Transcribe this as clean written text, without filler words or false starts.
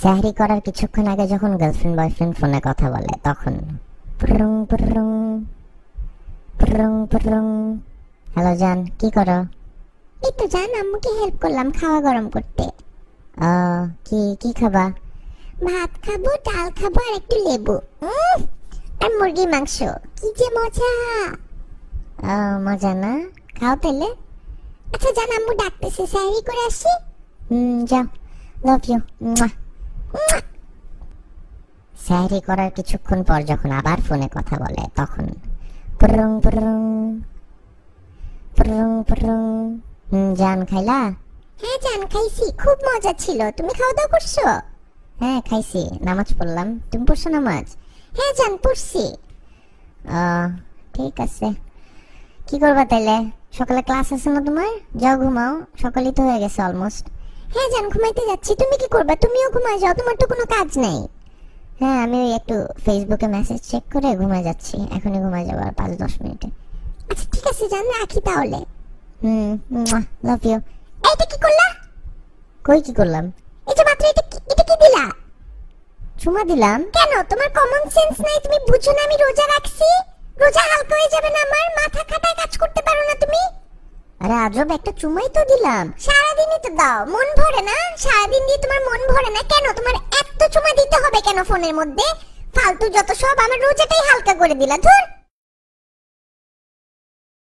সেহরি করার কিছুক্ষণ আগে যখন গার্লফ্রেন্ড বয়ফ্রেন্ড ফোনে কথা বলে তখন পুরুং পুরুং পুরুং পুরুং। হ্যালো জান, কি করো? এই তো জান, আম্মুকে হেল্প করলাম খাওয়া গরম করতে। কি কি খাবা? ভাত খাবো, ডাল খাবো আর একটু লেবু আর মুরগির মাংস। কি যে মজা! মজা না? খাও তাহলে। আচ্ছা জান, আম্মু ডাকতেছে, সেহরি করে আসি। যাও, লাভ ইউ। সেহরি করার কিছুক্ষণ পর যখন আবার ফোনে কথা বলে তখন পুরুং পুরুং পুরুং পুরুং। জান খাইলা? হ্যাঁ জান খাইছি, খুব মজা ছিল। তুমি খাওয়া দাওয়া করছো? হ্যাঁ খাইছি, নামাজ পড়লাম। তুমি পড়ছো নামাজ? হ্যাঁ জান পড়ছি। ঠিক আছে, কি করবা তাইলে? সকালে ক্লাস আছে না তোমার? যাও ঘুমাও, সকালই তো হয়ে গেছে অলমোস্ট। হ্যাঁ জান ঘুমাইতে যাচ্ছি। তুমি কি করবা? তুমিও ঘুমায় যাও, তোমার তো কোনো কাজ নেই। হ্যাঁ আমি একটু ফেসবুকে মেসেজ চেক করে ঘুমায় যাচ্ছি, এখনই ঘুমায় যাবো আর 5-10 মিনিটে। আচ্ছা ঠিক আছে জান, রাখি তাহলে। Love you. এইটা কি করলা? কই কি করলাম? এই যে মাত্র এটা কি দিলা? চুমা দিলাম। কেন, তোমার কমন সেন্স নাই? তুমি বুঝো না আমি রোজা রাখছি? রোজা হালকা হয়ে যাবে না আমার? মাথা খাটায় কাজ করতে পারো না তুমি? আরে আজব, একটা চুমাই তো দিলাম। সারাদিনই তো দাও, মন ভরে না? সারাদিন দিয়ে তোমার মন ভরে না কেন? তোমার এত চুমা দিতে হবে কেন ফোনের মধ্যে? ফালতু যত সব, আমার রোজাটাই হালকা করে দিলা। ধুর।